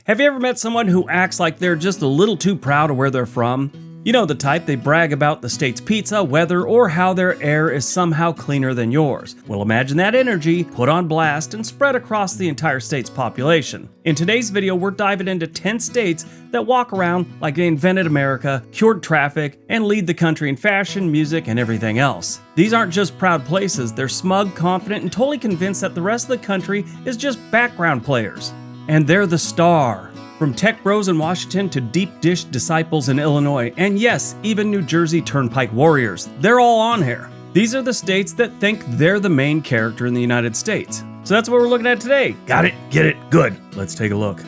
Have you ever met someone who acts like they're just a little too proud of where they're from? You know the type, they brag about the state's pizza, weather, or how their air is somehow cleaner than yours. Well, imagine that energy put on blast and spread across the entire state's population. In today's video, we're diving into 10 states that walk around like they invented America, cured traffic, and lead the country in fashion, music, and everything else. These aren't just proud places, they're smug, confident, and totally convinced that the rest of the country is just background players. And they're the star. From tech bros in Washington to deep dish disciples in Illinois, and yes, even New Jersey Turnpike warriors, they're all on here. These are the states that think they're the main character in the United States. So that's what we're looking at today. Got it? Get it? Good. Let's take a look.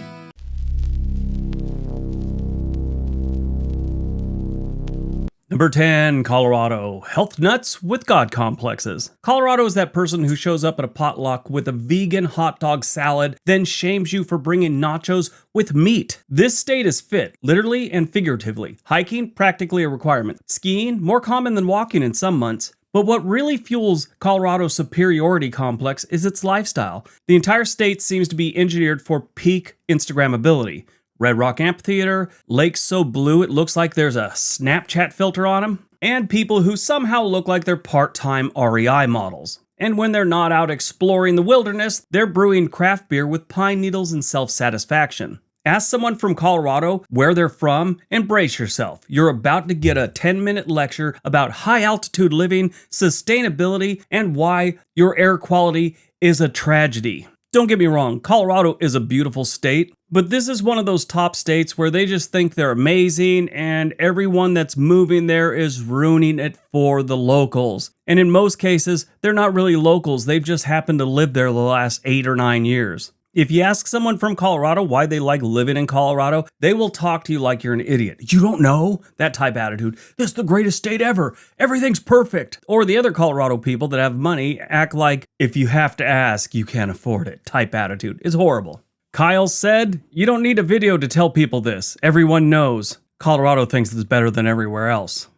Number 10, Colorado. Health nuts with God complexes. Colorado is that person who shows up at a potluck with a vegan hot dog salad, then shames you for bringing nachos with meat. This state is fit, literally and figuratively. Hiking, practically a requirement. Skiing, more common than walking in some months. But what really fuels Colorado's superiority complex is its lifestyle. The entire state seems to be engineered for peak Instagrammability. Red Rock Amphitheater, lakes so blue it looks like there's a Snapchat filter on them, and people who somehow look like they're part-time REI models. And when they're not out exploring the wilderness, they're brewing craft beer with pine needles and self-satisfaction. Ask someone from Colorado where they're from and brace yourself. You're about to get a 10-minute lecture about high-altitude living, sustainability, and why your air quality is a tragedy. Don't get me wrong, Colorado is a beautiful state, but this is one of those top states where they just think they're amazing and everyone that's moving there is ruining it for the locals. And in most cases, they're not really locals, they've just happened to live there the last 8 or 9 years. If you ask someone from Colorado why they like living in Colorado, they will talk to you like you're an idiot. You don't know? That type attitude. This is the greatest state ever. Everything's perfect. Or the other Colorado people that have money act like if you have to ask, you can't afford it. Type attitude. It's horrible. Kyle said, you don't need a video to tell people this. Everyone knows. Colorado thinks it's better than everywhere else.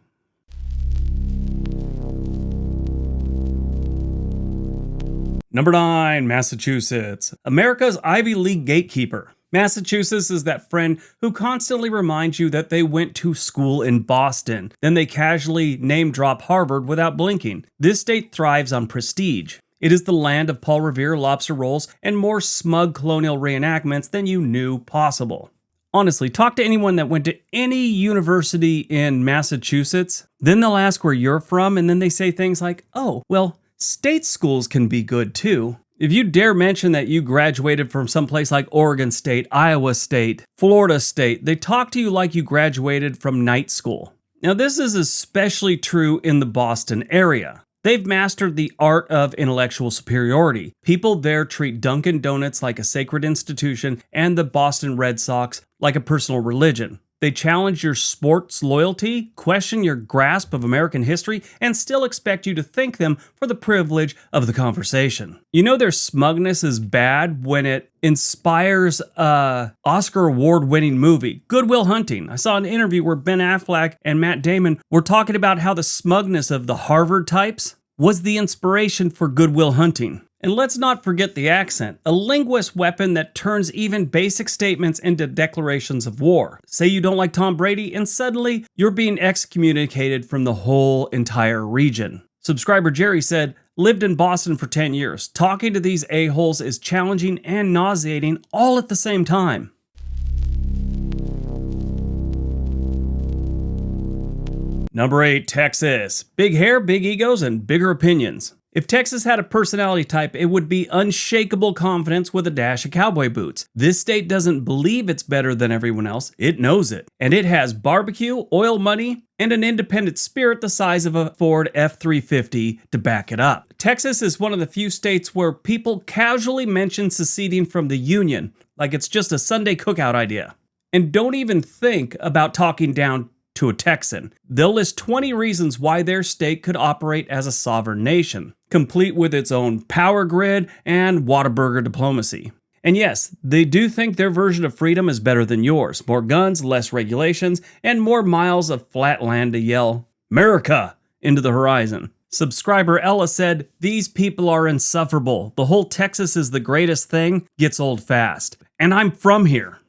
Number 9, Massachusetts. America's Ivy League gatekeeper. Massachusetts is that friend who constantly reminds you that they went to school in Boston. Then they casually name drop Harvard without blinking. This state thrives on prestige. It is the land of Paul Revere lobster rolls and more smug colonial reenactments than you knew possible. Honestly, talk to anyone that went to any university in Massachusetts, then they'll ask where you're from, and then they say things like, oh, well, state schools can be good too. If you dare mention that you graduated from someplace like Oregon State, Iowa State, Florida State, they talk to you like you graduated from night school. Now this is especially true in the Boston area. They've mastered the art of intellectual superiority. People there treat Dunkin' Donuts like a sacred institution and the Boston Red Sox like a personal religion. They challenge your sports loyalty, question your grasp of American history, and still expect you to thank them for the privilege of the conversation. You know their smugness is bad when it inspires a Oscar award-winning movie, Good Will Hunting. I saw an interview where Ben Affleck and Matt Damon were talking about how the smugness of the Harvard types was the inspiration for Good Will Hunting. And let's not forget the accent, a linguist weapon that turns even basic statements into declarations of war. Say you don't like Tom Brady, and suddenly you're being excommunicated from the whole entire region. Subscriber Jerry said, lived in Boston for 10 years. Talking to these a-holes is challenging and nauseating all at the same time. Number 8, Texas. Big hair, big egos, and bigger opinions. If Texas had a personality type, it would be unshakable confidence with a dash of cowboy boots. This state doesn't believe it's better than everyone else, it knows it. And it has barbecue, oil money, and an independent spirit the size of a Ford F-350 to back it up. Texas is one of the few states where people casually mention seceding from the Union, like it's just a Sunday cookout idea. And don't even think about talking down to a Texan. They'll list 20 reasons why their state could operate as a sovereign nation, complete with its own power grid and Whataburger diplomacy. And yes, they do think their version of freedom is better than yours. More guns, less regulations, and more miles of flat land to yell, "America!" into the horizon. Subscriber Ella said, these people are insufferable. The whole Texas is the greatest thing gets old fast. And I'm from here.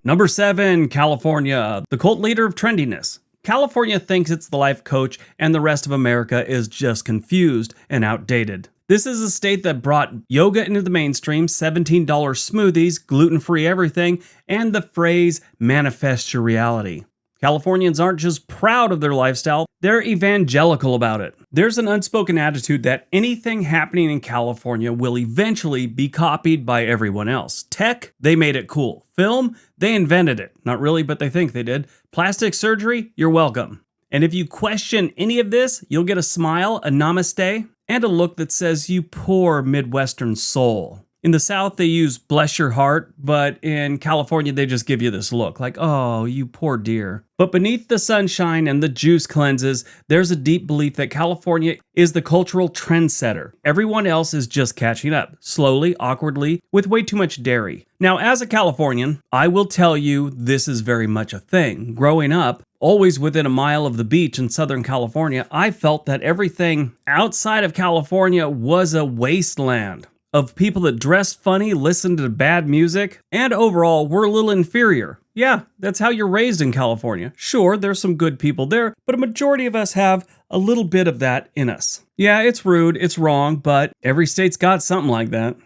Number 7, California, the cult leader of trendiness. California thinks it's the life coach, and the rest of America is just confused and outdated. This is a state that brought yoga into the mainstream, $17 smoothies, gluten-free everything, and the phrase manifest your reality. Californians aren't just proud of their lifestyle, they're evangelical about it. There's an unspoken attitude that anything happening in California will eventually be copied by everyone else. Tech, they made it cool. Film, they invented it. Not really, but they think they did. Plastic surgery, you're welcome. And if you question any of this, you'll get a smile, a namaste, and a look that says, you poor Midwestern soul. In the South, they use bless your heart, but in California, they just give you this look like, oh, you poor dear. But beneath the sunshine and the juice cleanses, there's a deep belief that California is the cultural trendsetter. Everyone else is just catching up, slowly, awkwardly, with way too much dairy. Now, as a Californian, I will tell you this is very much a thing. Growing up, always within a mile of the beach in Southern California, I felt that everything outside of California was a wasteland of people that dress funny, listen to bad music, and overall were a little inferior. Yeah, that's how you're raised in California. Sure, there's some good people there, but a majority of us have a little bit of that in us. Yeah, it's rude, it's wrong, but every state's got something like that.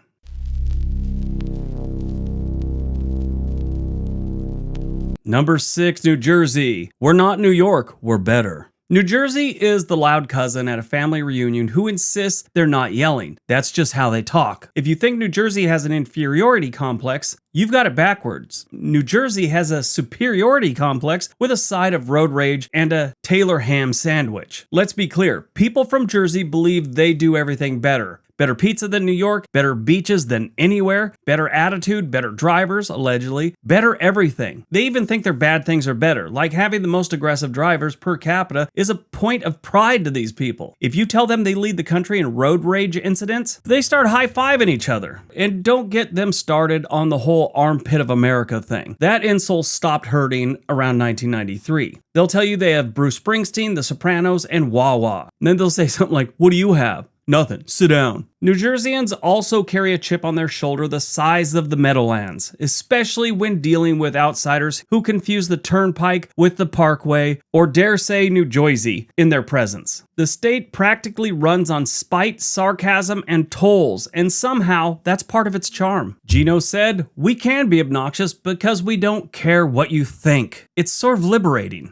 Number 6, New Jersey. We're not New York, we're better. New Jersey is the loud cousin at a family reunion who insists they're not yelling. That's just how they talk. If you think New Jersey has an inferiority complex, you've got it backwards. New Jersey has a superiority complex with a side of road rage and a Taylor ham sandwich. Let's be clear, people from Jersey believe they do everything better. Better pizza than New York, better beaches than anywhere, better attitude, better drivers, allegedly, better everything. They even think their bad things are better, like having the most aggressive drivers per capita is a point of pride to these people. If you tell them they lead the country in road rage incidents, they start high-fiving each other. And don't get them started on the whole armpit of America thing. That insult stopped hurting around 1993. They'll tell you they have Bruce Springsteen, The Sopranos, and Wah Wah. And then they'll say something like, what do you have? Nothing. Sit down. New Jerseyans also carry a chip on their shoulder the size of the Meadowlands, especially when dealing with outsiders who confuse the Turnpike with the Parkway, or dare say New Jersey, in their presence. The state practically runs on spite, sarcasm, and tolls, and somehow that's part of its charm. Gino said, we can be obnoxious because we don't care what you think. It's sort of liberating.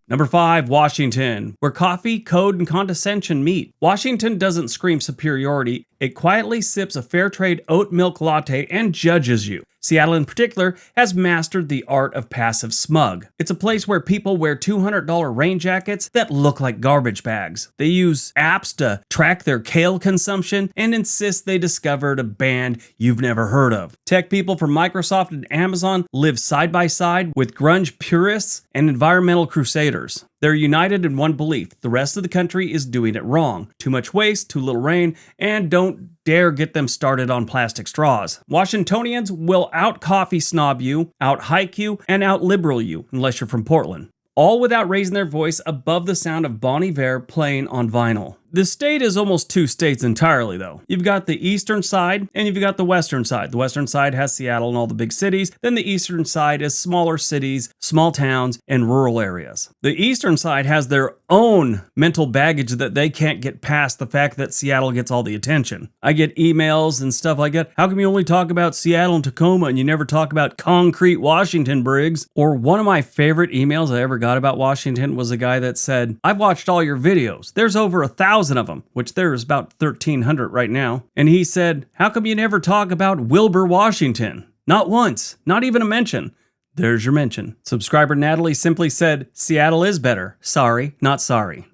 Number 5, Washington, where coffee, code, and condescension meet. Washington doesn't scream superiority, it quietly sips a fair trade oat milk latte and judges you. Seattle in particular has mastered the art of passive smug. It's a place where people wear $200 rain jackets that look like garbage bags. They use apps to track their kale consumption and insist they discovered a band you've never heard of. Tech people from Microsoft and Amazon live side by side with grunge purists and environmental crusaders. They're united in one belief: the rest of the country is doing it wrong. Too much waste, too little rain, and don't dare get them started on plastic straws. Washingtonians will out-coffee snob you, out-hike you, and out-liberal you, unless you're from Portland. All without raising their voice above the sound of Bon Iver playing on vinyl. The state is almost two states entirely, though. You've got the eastern side, and you've got the western side. The western side has Seattle and all the big cities. Then the eastern side is smaller cities, small towns, and rural areas. The eastern side has their own mental baggage that they can't get past the fact that Seattle gets all the attention. I get emails and stuff like that. How come you only talk about Seattle and Tacoma and you never talk about concrete Washington, Briggs? Or one of my favorite emails I ever got about Washington was a guy that said, I've watched all your videos. There's over 1,000 of them, which there's about 1,300 right now. And he said, how come you never talk about Wilbur, Washington? Not once, not even a mention. There's your mention. Subscriber Natalie simply said, Seattle is better. Sorry, not sorry.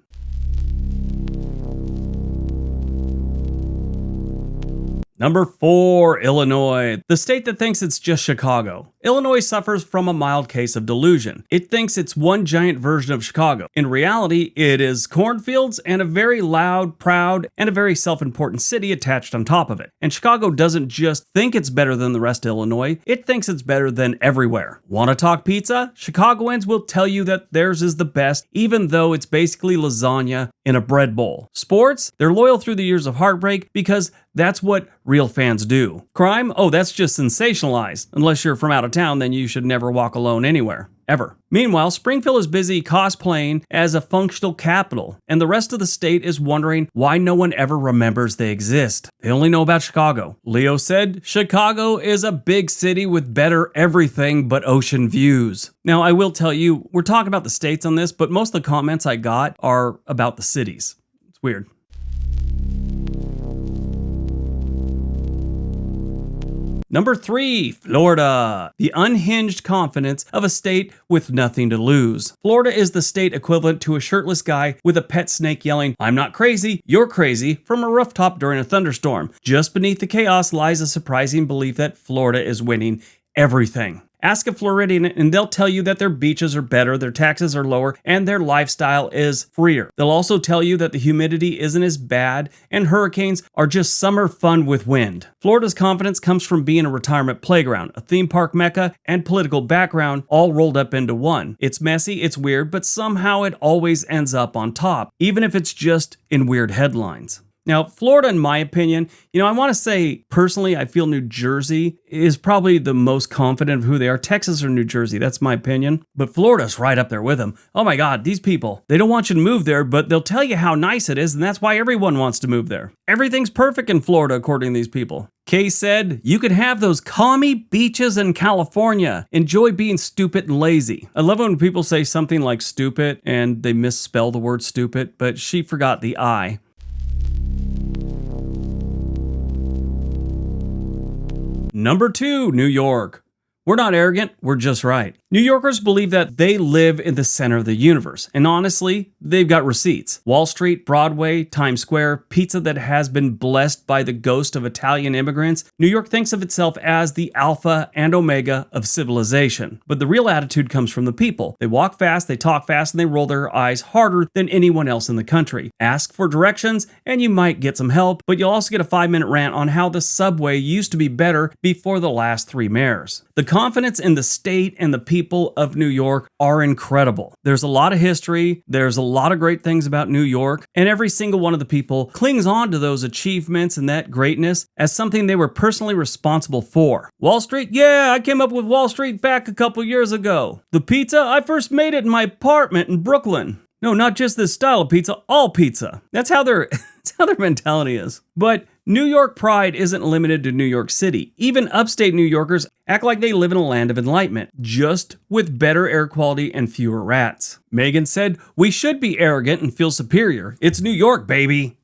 Number 4, Illinois, the state that thinks it's just Chicago. Illinois suffers from a mild case of delusion. It thinks it's one giant version of Chicago. In reality, it is cornfields and a very loud, proud, and a very self-important city attached on top of it. And Chicago doesn't just think it's better than the rest of Illinois, it thinks it's better than everywhere. Want to talk pizza? Chicagoans will tell you that theirs is the best, even though it's basically lasagna in a bread bowl. Sports? They're loyal through the years of heartbreak because that's what real fans do. Crime? Oh, that's just sensationalized. Unless you're from out of town, then you should never walk alone anywhere. Ever. Meanwhile, Springfield is busy cosplaying as a functional capital, and the rest of the state is wondering why no one ever remembers they exist. They only know about Chicago. Leo said, Chicago is a big city with better everything but ocean views. Now, I will tell you, we're talking about the states on this, but most of the comments I got are about the cities. It's weird. Number 3, Florida. The unhinged confidence of a state with nothing to lose. Florida is the state equivalent to a shirtless guy with a pet snake yelling, "I'm not crazy, you're crazy," from a rooftop during a thunderstorm. Just beneath the chaos lies a surprising belief that Florida is winning everything. Ask a Floridian and they'll tell you that their beaches are better, their taxes are lower, and their lifestyle is freer. They'll also tell you that the humidity isn't as bad and hurricanes are just summer fun with wind. Florida's confidence comes from being a retirement playground, a theme park mecca, and political background all rolled up into one. It's messy, it's weird, but somehow it always ends up on top, even if it's just in weird headlines. Now, Florida, in my opinion, I want to say, personally, I feel New Jersey is probably the most confident of who they are. Texas or New Jersey, that's my opinion. But Florida's right up there with them. Oh my God, these people, they don't want you to move there, but they'll tell you how nice it is, and that's why everyone wants to move there. Everything's perfect in Florida, according to these people. Kay said, you could have those calmy beaches in California. Enjoy being stupid and lazy. I love when people say something like stupid and they misspell the word stupid, but she forgot the I. Number 2, New York. We're not arrogant, we're just right. New Yorkers believe that they live in the center of the universe, and honestly, they've got receipts. Wall Street, Broadway, Times Square, pizza that has been blessed by the ghost of Italian immigrants. New York thinks of itself as the alpha and omega of civilization. But the real attitude comes from the people. They walk fast, they talk fast, and they roll their eyes harder than anyone else in the country. Ask for directions, and you might get some help, but you'll also get a 5-minute rant on how the subway used to be better before the last 3 mayors. The confidence in the state and the people of New York are incredible. There's a lot of history, there's a lot of great things about New York, and every single one of the people clings on to those achievements and that greatness as something they were personally responsible for. Wall Street? Yeah, I came up with Wall Street back a couple years ago. The pizza? I first made it in my apartment in Brooklyn. No, not just this style of pizza, all pizza. That's how their mentality is. But New York pride isn't limited to New York City. Even upstate New Yorkers act like they live in a land of enlightenment, just with better air quality and fewer rats. Megan said, we should be arrogant and feel superior. It's New York, baby.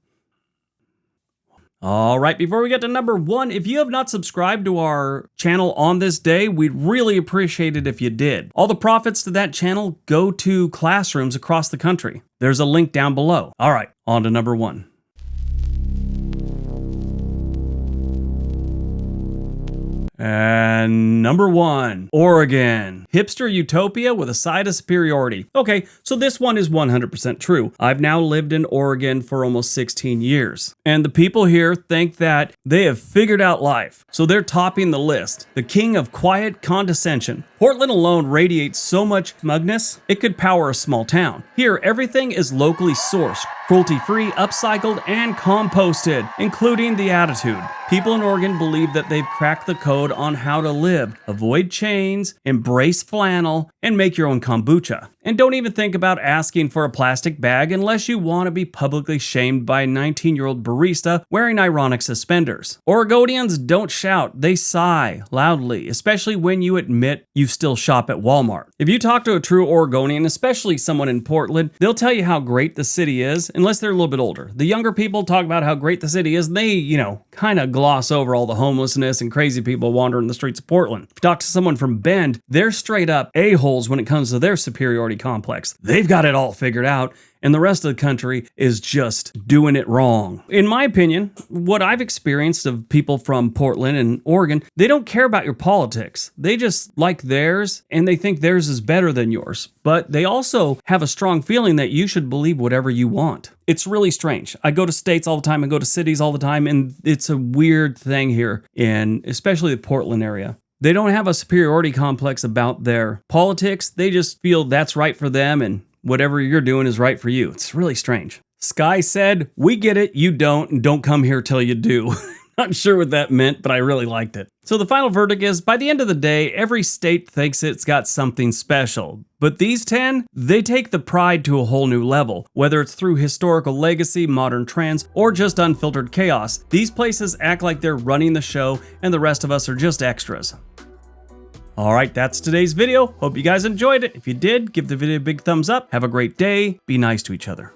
All right, before we get to number 1, if you have not subscribed to our channel on this day, we'd really appreciate it if you did. All the profits to that channel go to classrooms across the country. There's a link down below. All right, on to number 1. And number 1, Oregon. Hipster utopia with a side of superiority. Okay, so this one is 100% true. I've now lived in Oregon for almost 16 years. And the people here think that they have figured out life. So they're topping the list. The king of quiet condescension. Portland alone radiates so much smugness, it could power a small town. Here, everything is locally sourced, cruelty-free, upcycled, and composted, including the attitude. People in Oregon believe that they've cracked the code on how to live. Avoid chains, embrace flannel, and make your own kombucha. And don't even think about asking for a plastic bag unless you want to be publicly shamed by a 19-year-old barista wearing ironic suspenders. Oregonians don't shout, they sigh loudly, especially when you admit you still shop at Walmart. If you talk to a true Oregonian, especially someone in Portland, they'll tell you how great the city is, unless they're a little bit older. The younger people talk about how great the city is, and they, kind of gloss over all the homelessness and crazy people wandering the streets of Portland. If you talk to someone from Bend, they're straight up a-holes when it comes to their superiority complex. They've got it all figured out, and the rest of the country is just doing it wrong. In my opinion, what I've experienced of people from Portland and Oregon, they don't care about your politics. They just like theirs, and they think theirs is better than yours. But they also have a strong feeling that you should believe whatever you want. It's really strange. I go to states all the time, I go to cities all the time, and it's a weird thing here, in especially the Portland area. They don't have a superiority complex about their politics. They just feel that's right for them, and whatever you're doing is right for you. It's really strange. Sky said, "We get it, you don't, and don't come here till you do." Not sure what that meant, but I really liked it. So the final verdict is, by the end of the day, every state thinks it's got something special. But these 10, they take the pride to a whole new level. Whether it's through historical legacy, modern trends, or just unfiltered chaos, these places act like they're running the show, and the rest of us are just extras. Alright, that's today's video. Hope you guys enjoyed it. If you did, give the video a big thumbs up. Have a great day. Be nice to each other.